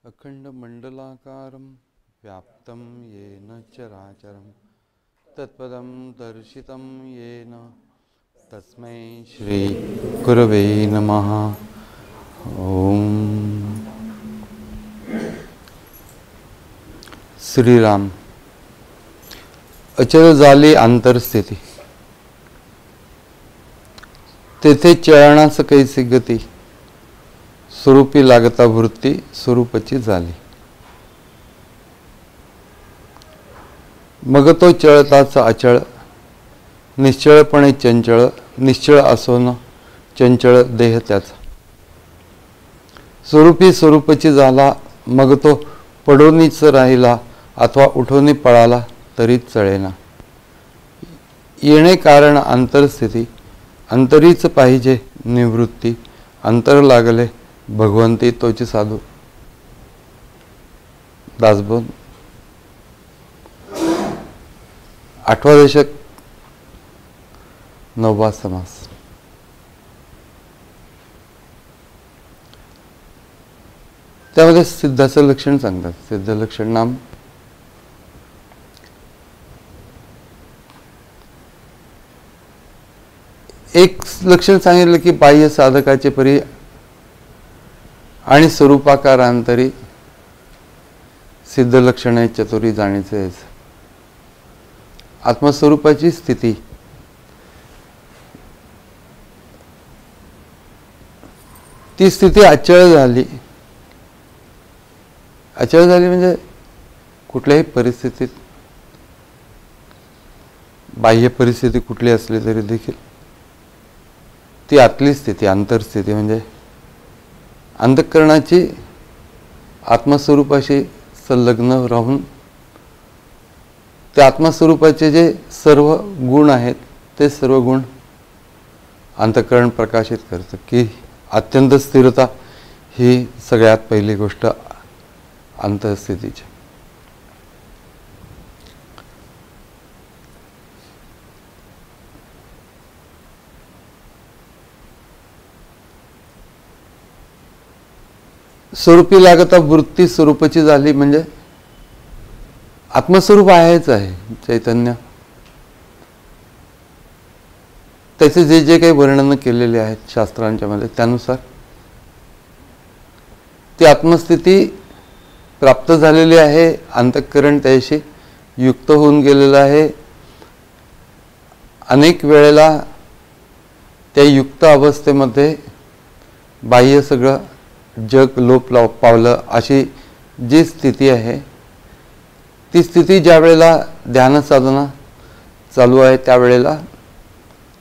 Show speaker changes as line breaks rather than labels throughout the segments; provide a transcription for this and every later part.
अखंडमंडलाकारं व्याप्तं येन चराचरं तत्पदं दर्शितं येन तस्मै श्री गुरवे नमः। ओम श्रीराम। अचल झाली अंतरस्थिती, तेथे चळणास कैसी गती, स्वरूपी लागता वृत्ती स्वरूपची झाली। मग तो चळताच अचळ, निश्चळपणे चंचळ, निश्चळ असोन चंचळ देह त्याचा। स्वरूपी स्वरूपची झाला, मग तो पडूनच राहिला अथवा उठून पळाला तरी चळेना। येणे कारण अंतरस्थिती, अंतरीच पाहिजे निवृत्ती, अंतर लागले भगवंती तोची साधू। दासबोध 8वा दशक 9वा समास। त्यामध्ये सिद्धाचं लक्षण सांगतात। सिद्ध लक्षण नाम एक लक्षण सांगितलं की बाह्य साधकाचे परी आणि स्वरूपाकारांतरी सिद्ध लक्षणे चतुरी जाणीचे। आत्मस्वरूपाची स्थिती ती स्थिती अचळ झाली। अचळ झाली म्हणजे कुठल्याही परिस्थितीत, बाह्य परिस्थिती कुठली असली तरी देखील ती आतली स्थिती, अंतरस्थिती म्हणजे अंतःकरणाची आत्मस्वरूपाशी संलग्न राहून त्या आत्मस्वरूपाचे जे सर्व गुण आहेत ते सर्व गुण अंतःकरण प्रकाशित करतं की अत्यंत स्थिरता ही सगळ्यात पहिली गोष्ट अंतःस्थितीची। स्वरूपी लागता वृत्ती स्वरूपाची झाली म्हणजे आत्मस्वरूप आहेच आहे चैतन्य। त्याचे जे जे काही वर्णन केलेले आहेत शास्त्रांच्या मध्ये त्यानुसार ती आत्मस्थिती प्राप्त झालेली आहे। अंतःकरण त्याशी युक्त होऊन गेलेलं आहे। अनेक वेळेला त्या युक्त अवस्थेमध्ये बाह्य सगळं जग लोप पावलं अशी जी स्थिती आहे, ती स्थिती ज्या वेळेला ध्यान साधना चालू आहे त्यावेळेला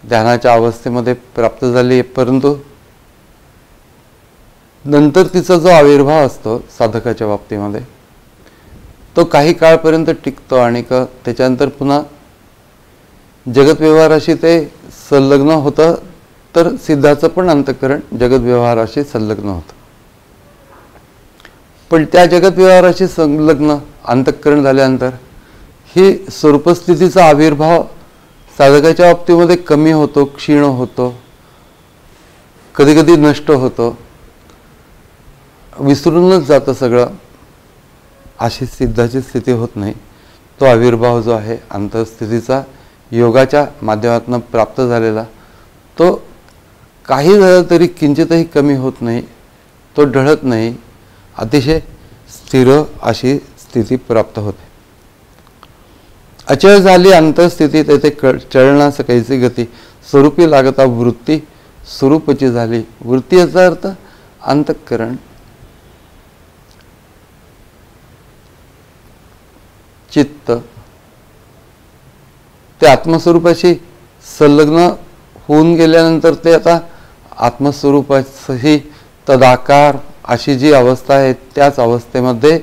ध्यानाच्या अवस्थेमध्ये प्राप्त झाली। परंतु नंतर तिचा जो आविर्भाव असतो साधकाच्या बाबतीमध्ये तो काही काळपर्यंत टिकतो आणि त्याच्यानंतर पुन्हा जगत व्यवहाराशी ते संलग्न होतं। तर सिद्धाचं पण अंतःकरण जगत व्यवहाराशी संलग्न होतं। पण त्या जगत व्यवहाराशी संलग्न अंतःकरण झाल्यानंतर ही स्वरूपस्थितीचा आविर्भाव साधकाच्या बाबतीमध्ये कमी होतो, क्षीण होतो, कधी कधी नष्ट होतो, विसरूनच जातं सगळं। अशी सिद्धाची स्थिती होत नाही। तो आविर्भाव जो आहे अंतःस्थितीचा योगाच्या माध्यमातून प्राप्त झालेला तो काही झालं तरी किंचितही कमी होत नाही, तो ढळत नाही, अतिशय स्थिर अशी स्थिती प्राप्त होते। अचळ झाली अंतःस्थिती, तेथे चळणास कैसी गती, स्वरूपी लागता वृत्ती स्वरूपची झाली। वृत्ती याचा अर्थ अंतःकरण। चित्त ते आत्मस्वरूपाशी संलग्न होऊन गेल्यानंतर ते आता आत्मस्वरूपाशी तदाकार अशी जी अवस्था आहे त्याच अवस्थेमध्ये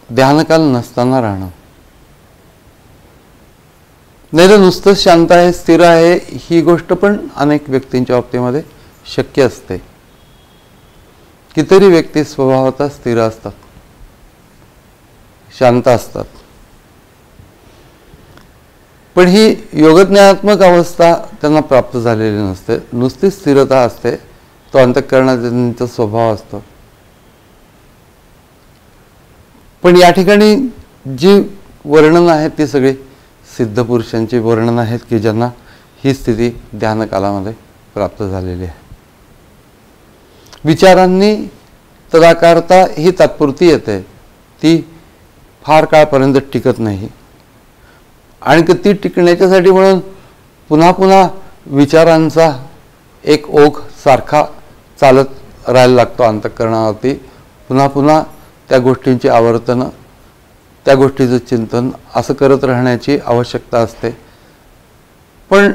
ध्यानकाल नसताना राहणं। नाही तर नुसतं शांत आहे, स्थिर आहे ही गोष्ट पण अनेक व्यक्तींच्या बाबतीमध्ये शक्य असते। कितीतरी व्यक्ती स्वभावतः स्थिर असतात, शांत असतात, पण ही योगज्ञानात्मक अवस्था त्यांना प्राप्त झालेली नसते। नुसती स्थिरता असते, तो अंतःकरणाचा स्वभाव असतो. पण या ठिकाणी जी वर्णन आहेत ती सगळी सिद्ध पुरुषांची वर्णन आहेत की ज्यांना ही स्थिती ध्यान कालामध्ये प्राप्त झालेली आहे. विचारांनी तदाकारता ही तात्पुरती येते, ती फार काळपर्यंत टिकत नाही. आणि ती टिकण्याच्यासाठी म्हणून पुन्हा पुन्हा विचारांचा एक ओघ सारखा चालत राहायला लागतो अंतःकरणावरती. पुन्हा पुन्हा त्या गोष्टींची आवर्तनं, त्या गोष्टीचं चिंतन असं करत राहण्याची आवश्यकता असते. पण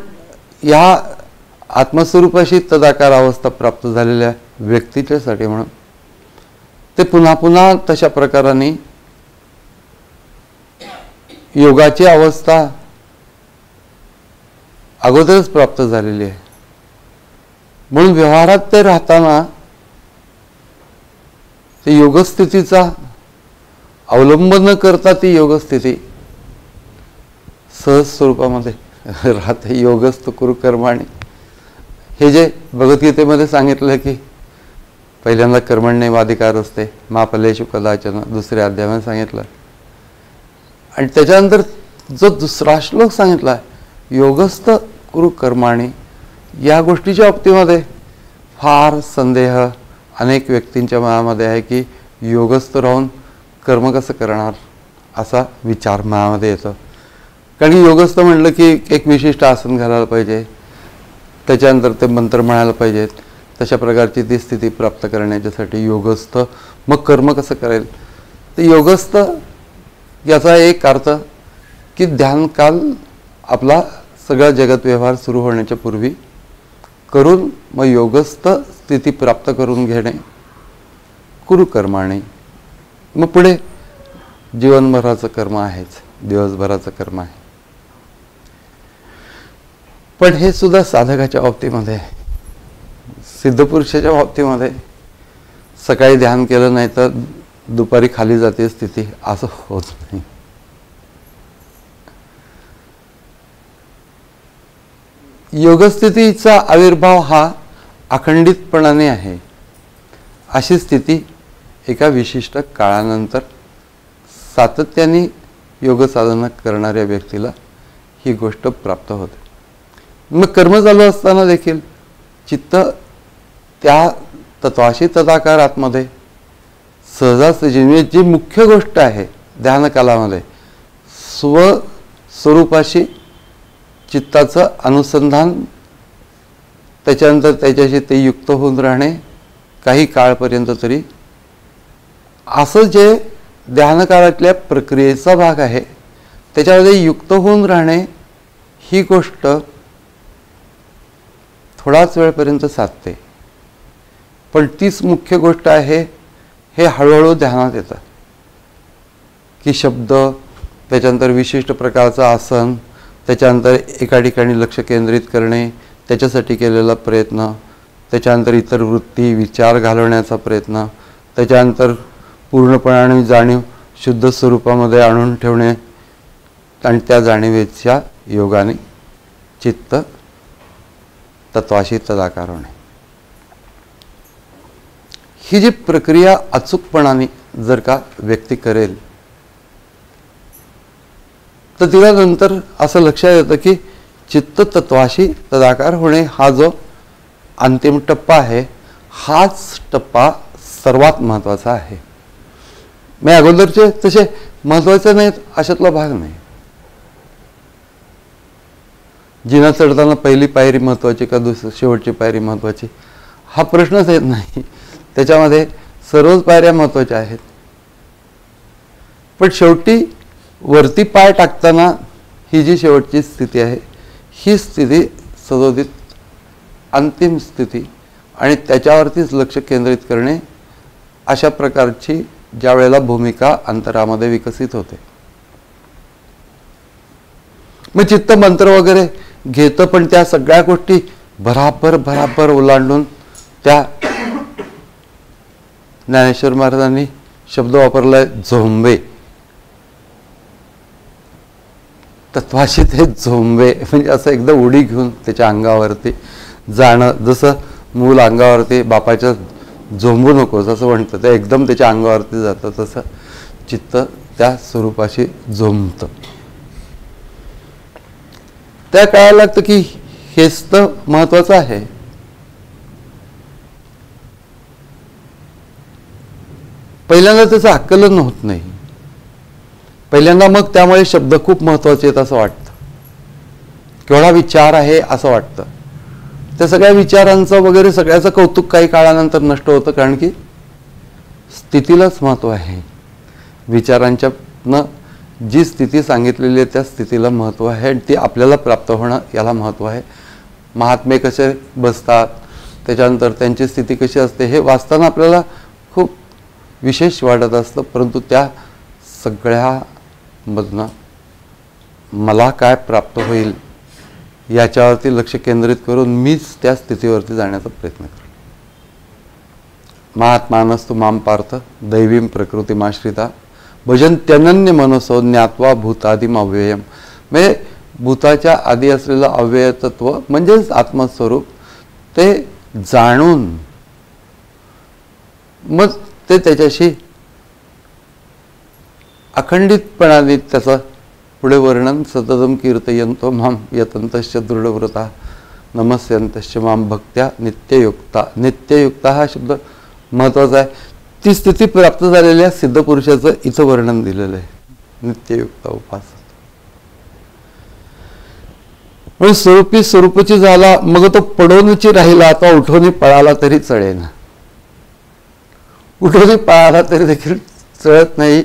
या आत्मस्वरूपाशी तदाकार अवस्था प्राप्त झालेल्या व्यक्तीच्यासाठी म्हणून ते पुन्हा पुन्हा तशा प्रकाराने योगाची अवस्था अगोदरच प्राप्त झालेली आहे. म्हणून व्यवहारात ते राहताना ते योगस्थितीचा अवलंब न करता ती योगस्थिती सहज स्वरूपामध्ये राहते. योगस्थ कुरु कर्माणि, हे जे भगवद्गीतेमध्ये सांगितलं की पहिल्यांदा कर्मण्येवाधिकार असते, मा फलेषु कदाचन, दुसऱ्या अध्यायामध्ये सांगितलं. आणि त्याच्यानंतर जो दुसरा श्लोक सांगितला योगस्थ कुरु कर्माणि, या गोष्टीच्या बाबतीमध्ये फार संदेह अनेक व्यक्तींच्या मनामध्ये आहे की योगस्थ राहून कर्म कसं करणार असा विचार मनामध्ये येतो. कारण की योगस्थ म्हटलं की एक विशिष्ट आसन घालायला पाहिजे, त्याच्यानंतर ते मंत्र म्हणायला पाहिजेत, तशा प्रकारची ती स्थिती प्राप्त करण्याच्यासाठी योगस्थ. मग कर्म कसं करेल? तर योगस्थ याचा एक अर्थ की ध्यानकाल आपला सगळा जगत व्यवहार सुरू होण्याच्या पूर्वी करून मग योगस्थ स्थिती प्राप्त करून घेणे कुरु कर्माणि. मग पुढे जीवनभराचं कर्म आहेच, दिवसभराचं कर्म आहे. पण हे सुद्धा साधकाच्या बाबतीमध्ये, सिद्धपुरुषाच्या बाबतीमध्ये सकाळी ध्यान केलं नाही तर दुपारी खाली जाते स्थिती, असं होत नाही. योगस्थितीचा आविर्भाव हा अखंडितपणाने आहे. अशी स्थिती एका विशिष्ट काळानंतर सातत्याने योग साधना करणाऱ्या व्यक्तीला ही गोष्ट प्राप्त होते. मग कर्म चालू असताना देखील चित्त त्या तत्वाशी तदाकार आतमध्ये सहजासहजी, जी मुख्य गोष्ट आहे ध्यानकालामध्ये, स्वस्वरूपाशी चित्ताचं अनुसंधान, त्याच्यानंतर त्याच्याशी ते युक्त होऊन राहणे काही काळपर्यंत तरी, असं जे ध्यानकाळातल्या प्रक्रियेचा भाग आहे त्याच्यामध्ये युक्त होऊन राहणे ही गोष्ट थोडाच वेळपर्यंत साधते. पण तीच मुख्य गोष्ट आहे हे हळूहळू ध्यानात येतं की शब्द, त्याच्यानंतर विशिष्ट प्रकारचं आसन, त्याच्यानंतर एका ठिकाणी लक्ष केंद्रित करणे, त्याच्यासाठी केलेला प्रयत्न, त्याच्यानंतर इतर वृत्ती विचार घालवण्याचा प्रयत्न, त्याच्यानंतर पूर्णपणाने जाणीव शुद्ध स्वरूपामध्ये आणून ठेवणे आणि त्या जाणीवेच्या योगाने चित्त तत्वाशी तदाकार होणे. ही जी प्रक्रिया अचूकपणाने जर का व्यक्ती करेल तर तिला नंतर असं लक्षात येतं की चित्त तत्वाशी तदाकार होणे हा जो अंतिम टप्पा आहे, हाच टप्पा सर्वात महत्त्वाचा आहे. मी अगोदरचे तसे महत्त्वाचे नाहीत अशातला भाग नाही. जिना चढताना पहिली पायरी महत्त्वाची का शेवटची पायरी महत्त्वाची हा प्रश्नच येत नाही. त्याच्यामध्ये सर्वच पायऱ्या महत्त्वाच्या आहेत. पण शेवटी वरती पाय टाकताना ही जी शेवटची स्थिती आहे ही स्थिती सदोदित अंतिम स्थिती आणि त्याच्यावरतीच लक्ष केंद्रित करणे, अशा प्रकारची ज्या वेळेला भूमिका अंतरामध्ये विकसित होते. मग चित्त मंत्र वगैरे घेतं, पण त्या सगळ्या गोष्टी भराभर ओलांडून त्या ज्ञानेश्वर महाराजांनी शब्द वापरलाय झोंबे, तत्वाशी ते झोंबे, म्हणजे असं एकदा उडी घेऊन त्याच्या अंगावरती जाणं. जसं मूल अंगावरती बापाच्या झोंबू नकोस असं म्हणतं, ते एकदम त्याच्या अंगावरती जातं, तसं चित्त त्या स्वरूपाशी झोंबतं. त्या कळायला लागतं की हेच तर महत्वाचं आहे. पहिल्यांदा त्याचं आकलन होत नाही. पहिल्यांदा मग त्यामुळे शब्द खूप महत्वाचे आहेत असं वाटतं, केवढा विचार आहे असं वाटतं. त्या सगळ्या विचारांचं वगैरे सगळ्याचं कौतुक काही काळानंतर नष्ट होतं, कारण की स्थितीलाच महत्व आहे. विचारांच्यानं जी स्थिती सांगितलेली आहे त्या स्थितीला महत्व आहे आणि ती आपल्याला प्राप्त होणं याला महत्व आहे. महात्मे कसे बसतात, त्याच्यानंतर त्यांची स्थिती कशी असते हे वाचताना आपल्याला खूप विशेष वाटत असतं, परंतु त्या सगळ्यामधनं मला काय प्राप्त होईल याच्यावरती लक्ष केंद्रित करून मीच त्या स्थितीवरती जाण्याचा प्रयत्न करतो. महात्मानस्तु माम पार्थ दैवीम प्रकृतीमाश्रिता भजन्त्यनन्य मनसो ज्ञात्वा भूतादिम अव्ययम. म्हणजे भूताच्या आधी असलेलं अव्यय तत्व म्हणजेच आत्मस्वरूप ते जाणून मग ते त्याच्याशी अखंडितपणाने त्याचं पुढे वर्णन सततम कीर्तयंतो माम यतंतश्च दृढव्रता नमस्यंतश्च माम भक्त्या नित्ययुक्ता. नित्ययुक्ता हा शब्द महत्वाचा आहे. ती स्थिती प्राप्त झालेल्या सिद्ध पुरुषाचं इथं वर्णन दिलेलं आहे, नित्ययुक्ता उपासक. म्हणून स्वरूपी स्वरूपाची झाला, मग तो पडोनची राहिला, आता उठवणी पळाला तरी चळेना. उठवणी पळाला तरी देखील चळत नाही.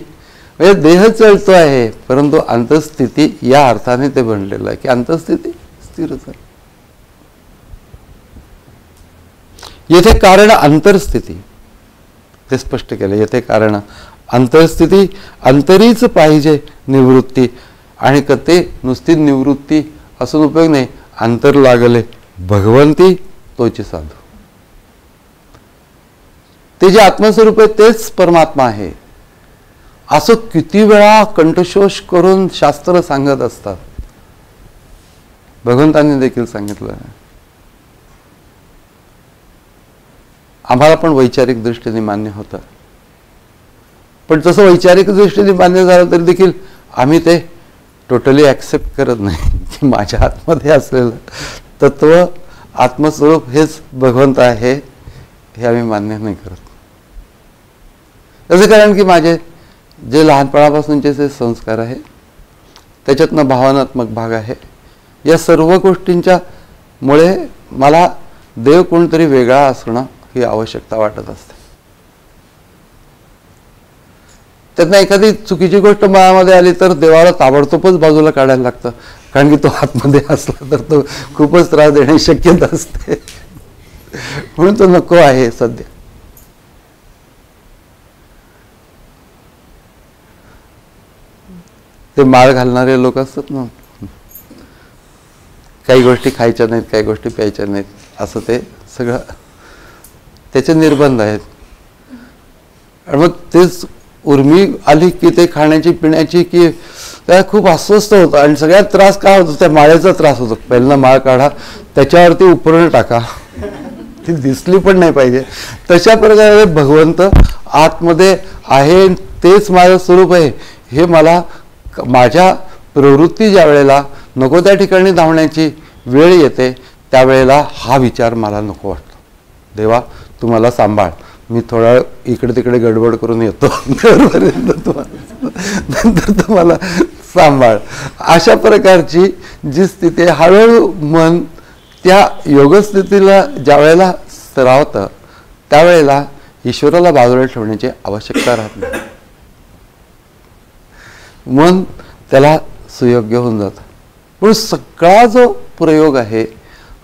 म्हणजे देह चळतो आहे, परंतु अंतस्थिती या अर्थाने ते बनलेलं आहे की अंतस्थिती स्थिरच आहे. येथे कारण अंतरस्थिती ते स्पष्ट केलं. येथे कारण अंतरस्थिती, अंतरीच पाहिजे निवृत्ती. आणि कते नुसती निवृत्ती असून उपयोग नाही, अंतर लागले भगवंती तोची साधू. ते जे आत्मस्वरूप आहे तेच परमात्मा आहे असं किती वेळा कंठशोष करून शास्त्र सांगत असतात. भगवंतांनी देखील सांगितलं. आम्हाला पण वैचारिक दृष्टीने मान्य होतं, पण तसं वैचारिक दृष्टीने मान्य झालं तरी देखील आम्ही ते टोटली ॲक्सेप्ट करत नाही की माझ्या आतमध्ये असलेलं तत्व आत्मस्वरूप हेच भगवंत आहे, हे आम्ही मान्य नाही करत. त्याचं कारण की माझे जे लहानपणापासूनचे जे संस्कार आहे त्याच्यातनं भावनात्मक भाग आहे. या सर्व गोष्टींच्या मुळे मला देव कोणतरी वेगळा असणं ही आवश्यकता वाटत असते. त्यातनं एखादी चुकीची गोष्ट मनामध्ये आली तर देवाला ताबडतोबच बाजूला काढायला लागतं, कारण की तो आतमध्ये असला तर तो खूपच त्रास देण्याची शक्यता असते. म्हणून तो नको आहे सध्या. ते माळ घालणारे लोक असतात ना, काही गोष्टी खायच्या नाहीत, काही गोष्टी प्यायच्या नाहीत, असं ते सगळं त्याचे निर्बंध आहेत. आणि मग तेच उर्मी आली की ते खाण्याची पिण्याची की त्या खूप अस्वस्थ होतं. आणि सगळ्यात त्रास काय होतो, त्या माळ्याचा त्रास होतो. पहिल्यांदा माळ काढा, त्याच्यावरती उपरण टाका, ती दिसली पण नाही पाहिजे. तशा प्रकारे भगवंत आतमध्ये आहे, तेच माझं स्वरूप आहे हे मला माझ्या प्रवृत्ती ज्या वेळेला नको त्या ठिकाणी धावण्याची वेळ येते त्यावेळेला हा विचार मला नको वाटतो. देवा तू मला सांभाळ, मी थोडा इकडे तिकडे गडबड करून येतो, नंतर तू मला सांभाळ. अशा प्रकारची जी स्थिती आहे, हळूहळू मन त्या योगस्थितीला ज्या वेळेला सरावतं त्यावेळेला ईश्वराला बाजूला ठेवण्याची आवश्यकता राहत नाही. मन त्याला सुयोग्य होऊन जातं. पण सगळा जो प्रयोग आहे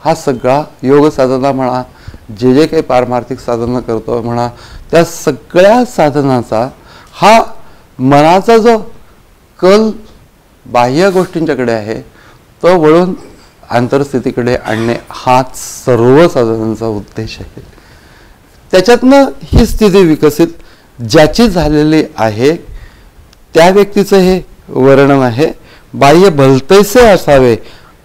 हा सगळा योग साधना म्हणा, जे जे काही पारमार्थिक साधना करतो म्हणा, त्या सगळ्या साधनाचा हा मनाचा जो कल बाह्य गोष्टींच्याकडे आहे तो वळून आंतरस्थितीकडे आणणे हाच सर्व साधनांचा उद्देश आहे. त्याच्यातनं ही स्थिती विकसित ज्याची झालेली आहे त्या व्यक्तीचं हे वर्णन आहे. बाह्य भलतैसे असावे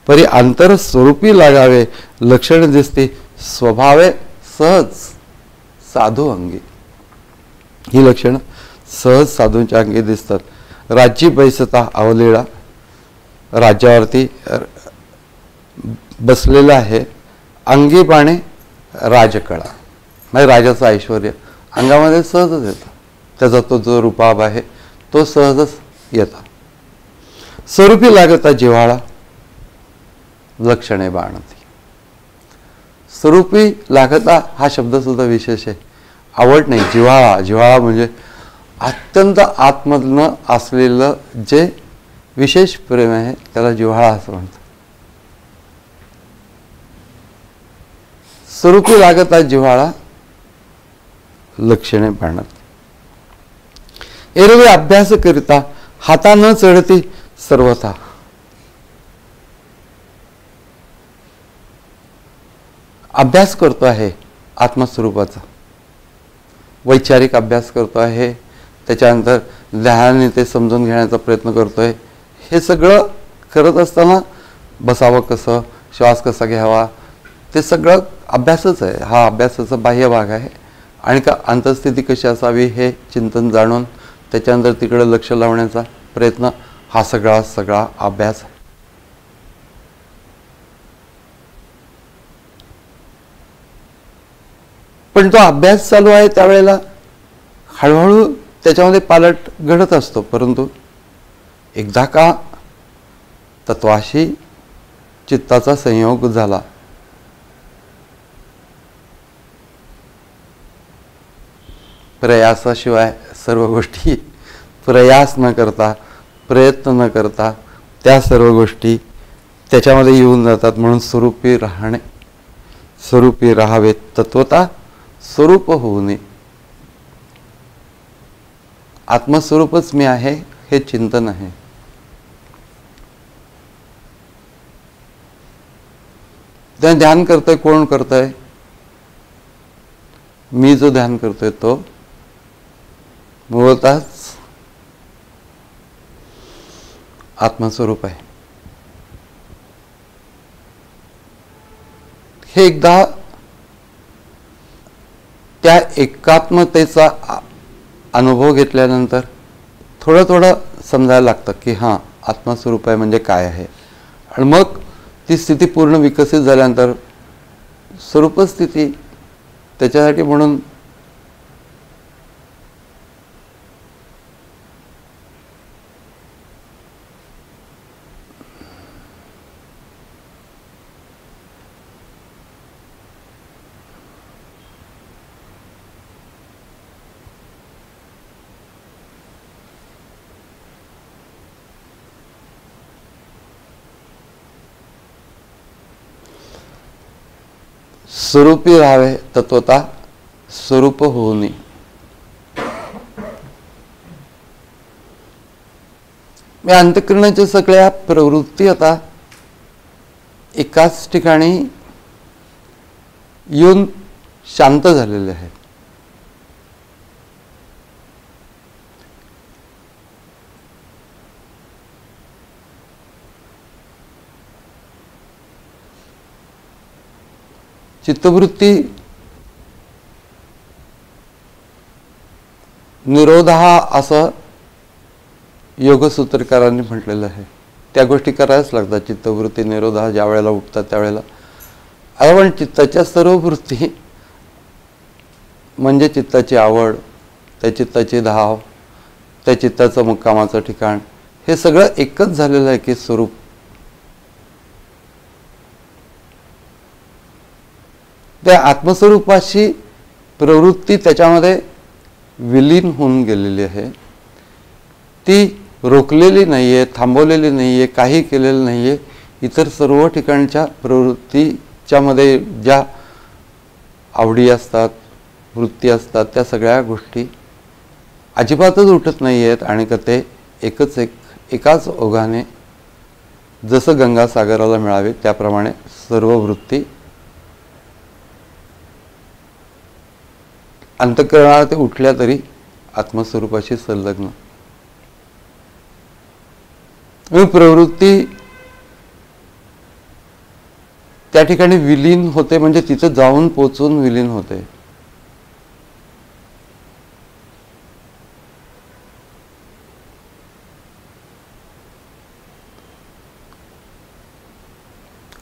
परी आंतर स्वरूपी लागावे, लक्षण दिसते स्वभावे सहज साधू अंगी. ही लक्षणं सहज साधूंच्या अंगी दिसतात. राज्य बैसता अवलेळा, राज्यावरती बसलेला आहे. अंगी बाणे राजकळा, म्हणजे राजाचं ऐश्वर अंगामध्ये सहजच येतं. त्याचा तो जो रूपाभ आहे तो सहजच येतात. स्वरूपी लागता जिव्हाळा, लक्षणे बाणती. स्वरूपी लागता हा शब्द सुद्धा विशेष आहे. आवड नाही, जिव्हाळा. जिव्हाळा म्हणजे अत्यंत आतमधनं असलेलं जे विशेष प्रेम आहे त्याला जिव्हाळा असं म्हणतात. स्वरूपी लागता जिव्हाळा, लक्षणे बाणती. एरवी अभ्यास करिता हाता न चढती सर्वथा. अभ्यास करतो आहे आत्मस्वरूपाचा, वैचारिक अभ्यास करतो आहे, त्याच्यानंतर ध्यानाने ते समजून घेण्याचा प्रयत्न करतोय. हे सगळं करत असताना बसावं कसं, श्वास कसा घ्यावा, ते सगळं अभ्यासच आहे. हा अभ्यासाचा बाह्य भाग आहे. आणि का अंतस्थिती कशी असावी हे चिंतन जाणून त्याच्यानंतर तिकडे लक्ष लावण्याचा प्रयत्न, हा सगळा अभ्यास आहे. पण तो अभ्यास चालू आहे त्यावेळेला हळूहळू त्याच्यामध्ये पालट घडत असतो. परंतु एकदा का तत्वाशी चित्ताचा संयोग झाला, प्रयासाशिवाय सर्व गोष्टी, प्रयास न करता, प्रयत्न न करता त्या सर्व गोष्टी त्याच्यामध्ये येऊन जातात. म्हणून स्वरूपी राहणे, स्वरूपी राहावे, तत्वता स्वरूप होऊ नये. आत्मस्वरूपच मी आहे हे चिंतन आहे. त्या ध्यान करतोय कोण करतोय? मी जो ध्यान करतोय तो मूळतःच आत्मस्वरूप आहे. हे एकदा त्या एकात्मतेचा अनुभव घेतल्यानंतर थोडं समजायला लागतं की हां, आत्मस्वरूप आहे म्हणजे काय आहे. आणि मग ती स्थिती पूर्ण विकसित झाल्यानंतर स्वरूप स्थिती, त्याच्यासाठी म्हणून स्वरूपी राहावे, तत्वता स्वरूप होऊ नये. मी अंतःकरणाच्या सगळ्या प्रवृत्ती आता एकाच ठिकाणी येऊन शांत झालेले आहेत. चित्तवृत्ती निरोधा असं योगसूत्रकारांनी म्हटलेलं आहे. त्या गोष्टी करायच लागतात. चित्तवृत्ती निरोधा ज्या वेळेला उठतात त्यावेळेला. पण चित्ताच्या सर्व वृत्ती म्हणजे चित्ताची आवड, त्या चित्ताची धाव, त्या चित्ताचं मुक्कामाचं ठिकाण, हे सगळं एकच झालेलं आहे की स्वरूप. त्या आत्मस्वरूपाशी प्रवृत्ती त्याच्यामध्ये विलीन होऊन गेलेली आहे. ती रोखलेली नाही आहे, थांबवलेली नाही आहे, काही केलेलं नाही आहे. इतर सर्व ठिकाणच्या प्रवृत्तीच्या मध्ये ज्या आवडी असतात, वृत्ती असतात, त्या सगळ्या गोष्टी अजिबातच उठत नाही आहेत. आणि का ते एकाच ओघाने जसं गंगासागराला मिळावे त्याप्रमाणे सर्व वृत्ती अंतःकरणाला ते उठल्या तरी आत्मस्वरूपाशी संलग्न. प्रवृत्ती त्या ठिकाणी विलीन होते, म्हणजे तिथं जाऊन पोचून विलीन होते.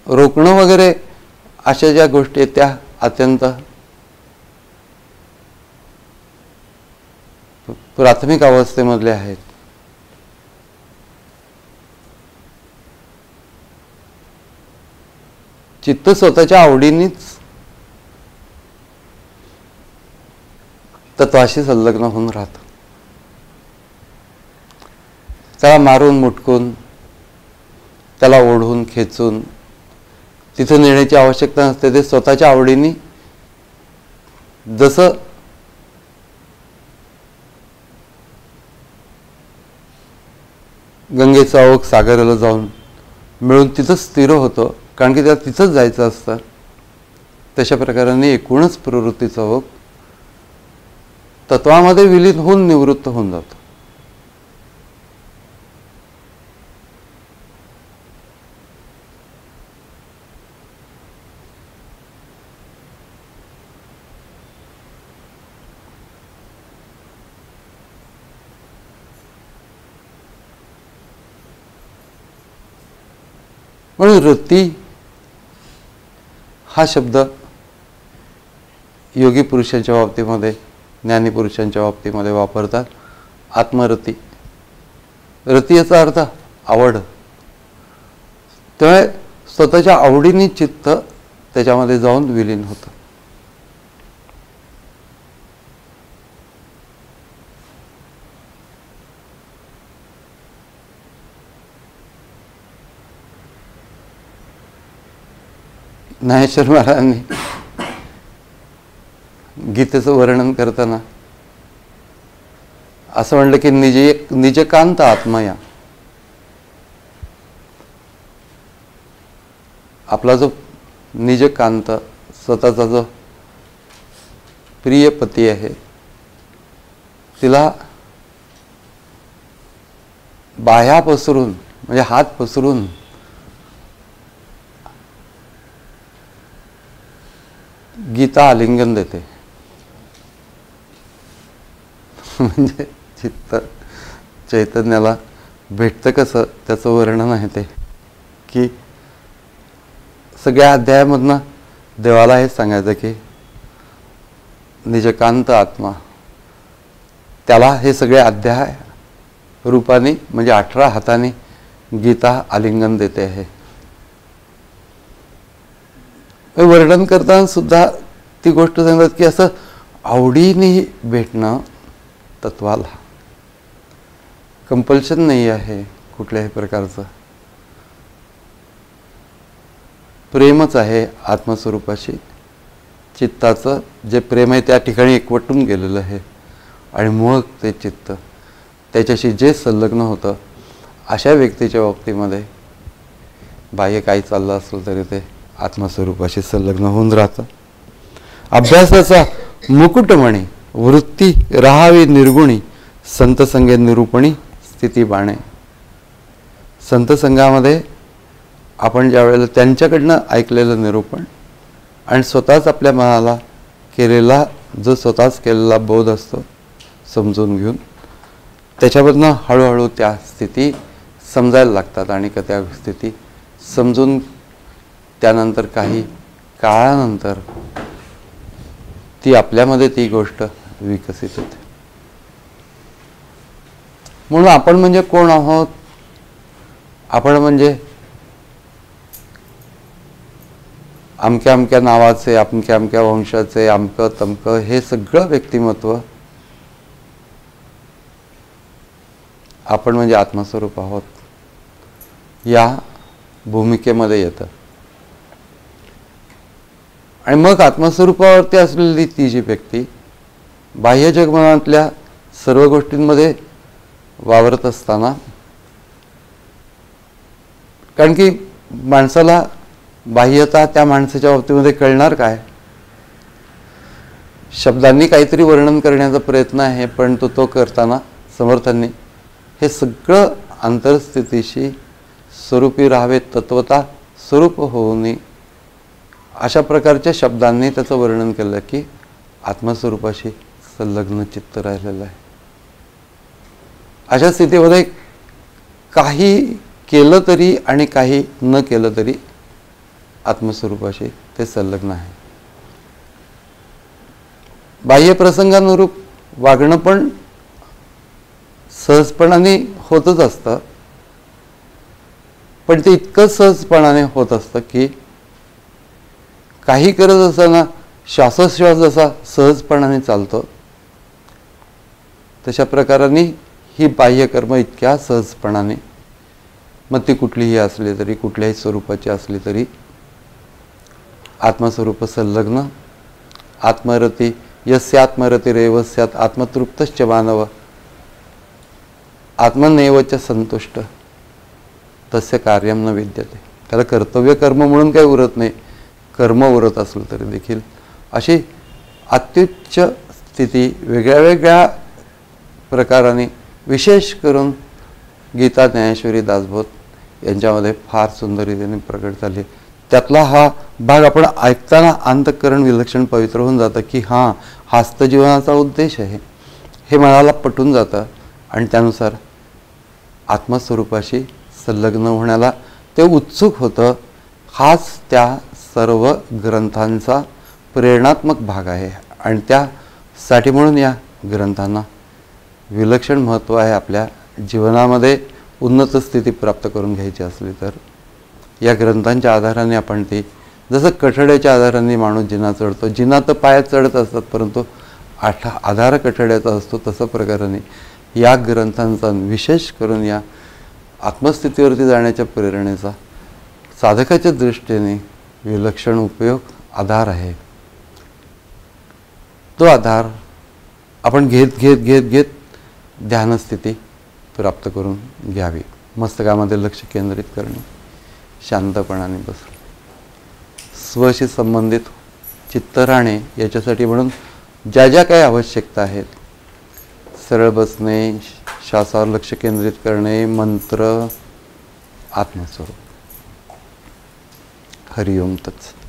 रोखणं वगैरे अशा ज्या गोष्टी आहेत त्या अत्यंत प्राथमिक अवस्थेमधल्या आहेत. चित्त स्वतःच्या आवडीनीच तत्वाशी संलग्न होऊन राहतं. त्याला मारून मुटकून, त्याला ओढून खेचून तिथं नेण्याची आवश्यकता नसते. ते स्वतःच्या आवडीने जसं गंगेचा ओघ सागराला जाऊन मिळून तिथंच स्थिर होतं, कारण की त्याला तिथंच जायचं असतं. तशा प्रकाराने एकूणच प्रवृत्तीचा ओघ तत्वामध्ये विलीन होऊन निवृत्त होऊन जातो. म्हणून रती हा शब्द योगी पुरुषांच्या बाबतीमध्ये, ज्ञानी पुरुषांच्या बाबतीमध्ये वापरतात. आत्मरती, रती याचा अर्थ आवड. त्यामुळे स्वतःच्या आवडीने चित्त त्याच्यामध्ये जाऊन विलीन होतं. ज्ञानेश्वर महाराजांनी गीतेचं वर्णन करताना असं म्हणलं की निजकांत आत्मया, आपला जो निजकांत स्वतःचा जो प्रिय पती आहे तिला बाह्या पसरून, म्हणजे हात पसरून गीता आलिंगन देते. म्हणजे चित्त चैतन्याला भेटतं कसं त्याचं वर्णन आहे ते, की सगळ्या अध्यायामधनं देवाला हे सांगायचं की निजकांत आत्मा, त्याला हे सगळे अध्याय रूपाने म्हणजे 18 हाताने गीता आलिंगन देते आहे. वर्णन करताना सुद्धा ती गोष्ट सांगतात की असं आवडीने भेटणं तत्वाला, कंपल्शन नाही आहे कुठल्याही प्रकारचं, प्रेमच आहे आत्मस्वरूपाशी. चित्ताचं जे प्रेम आहे त्या ठिकाणी एकवटून गेलेलं आहे आणि मग ते चित्त त्याच्याशी जे संलग्न होतं, अशा व्यक्तीच्या बाबतीमध्ये बाह्य काही चाललं असलं तरी ते आत्मस्वरूपाशी संलग्न होऊन राहतं. अभ्यासाचा मुकुटमणी वृत्ती राहावी निर्गुणी, संत संगे निरूपणी स्थिती बाणे. संत संघामध्ये आपण ज्या वेळेला त्यांच्याकडनं ऐकलेलं निरूपण आणि स्वतःच आपल्या मनाला केलेला जो स्वतःच केलेला बोध असतो समजून घेऊन त्याच्यामधनं हळूहळू त्या स्थिती समजायला लागतात आणि त्या स्थिती समजून त्यानंतर काही काळानंतर ती आपल्यामध्ये ती गोष्ट विकसित होते. म्हणून आपण म्हणजे कोण आहोत? आपण म्हणजे अमक्या अमक्या नावाचे, अमक्या अमक्या वंशाचे, अमकं तमकं हे सगळं व्यक्तिमत्व आपण म्हणजे आत्मस्वरूप आहोत या भूमिकेमध्ये येतं. आणि मग आत्मस्वरूपावरती असलेली ती जी व्यक्ती बाह्य जगमनातल्या सर्व गोष्टींमध्ये वावरत असताना, कारण की माणसाला बाह्यता त्या माणसाच्या बाबतीमध्ये कळणार काय? शब्दांनी काहीतरी वर्णन करण्याचा प्रयत्न आहे, पण तो करताना समर्थांनी हे सगळं अंतरस्थितीशी स्वरूपी राहावे, तत्वता स्वरूप होऊन अशा प्रकारच्या शब्दांनी त्याचं वर्णन केलं की आत्मस्वरूपाशी संलग्न चित्त राहिलेलं आहे. अशा स्थितीमध्ये काही केलं तरी आणि काही न केलं तरी आत्मस्वरूपाशी ते संलग्न आहे. बाह्य प्रसंगानुरूप वागणं पण सहजपणाने होतच असतं, पण ते इतकं सहजपणाने होत असतं की काही करत असताना श्वासोश्वास जसा सहजपणाने चालतो तशा प्रकाराने ही बाह्यकर्म इतक्या सहजपणाने, मग ती कुठलीही असली तरी, कुठल्याही स्वरूपाची असली तरी, आत्मस्वरूप संलग्न, आत्मरती यस्यात्मरतिरेव स्यात् आत्मतृप्तश्च मानव आत्मनेवच संतुष्ट तस्य कार्यम न विद्यते. त्याला कर्तव्य कर्म म्हणून काही उरत नाही, कर्म उरत असलं तरी देखील अशी अत्युच्च स्थिती वेगळ्या वेगळ्या प्रकाराने, विशेष करून गीता ज्ञानेश्वरी दासबोध यांच्यामध्ये फार सुंदर रीतीने प्रकट झाली. त्यातला हा भाग आपण ऐकताना अंतःकरण विलक्षण पवित्र होऊन जातं की हां, हाच तर जीवनाचा उद्देश आहे, हे मनाला पटून जातं आणि त्यानुसार आत्मस्वरूपाशी संलग्न होण्याला ते उत्सुक होतं. हाच त्या सर्व ग्रंथांचा प्रेरणात्मक भाग आहे आणि त्यासाठी म्हणून या ग्रंथांना विलक्षण महत्त्व आहे. आपल्या जीवनामध्ये उन्नत स्थिती प्राप्त करून घ्यायची असली तर या ग्रंथांच्या आधाराने आपण ती, जसं कठड्याच्या आधाराने माणूस जिना चढतो, जिना तर पायात चढत असतात परंतु आधार कठड्याचा असतो, तसं प्रकाराने या ग्रंथांचा, विशेष करून या आत्मस्थितीवरती जाण्याच्या प्रेरणेचा साधकाच्या दृष्टीने विलक्षण उपयोग आधार आहे. तो आधार आपण घेत घेत घेत घेत ध्यानस्थिती प्राप्त करून घ्यावी. मस्तकामध्ये लक्ष केंद्रित करणे, शांतपणाने बसणे, स्वशी संबंधित चित्त राहणे. याच्यासाठी म्हणून ज्या ज्या काही आवश्यकता आहेत, सरळ बसणे, श्वासावर लक्ष केंद्रित करणे, मंत्र, आत्मस्वरूप. हरिओम तत्सत.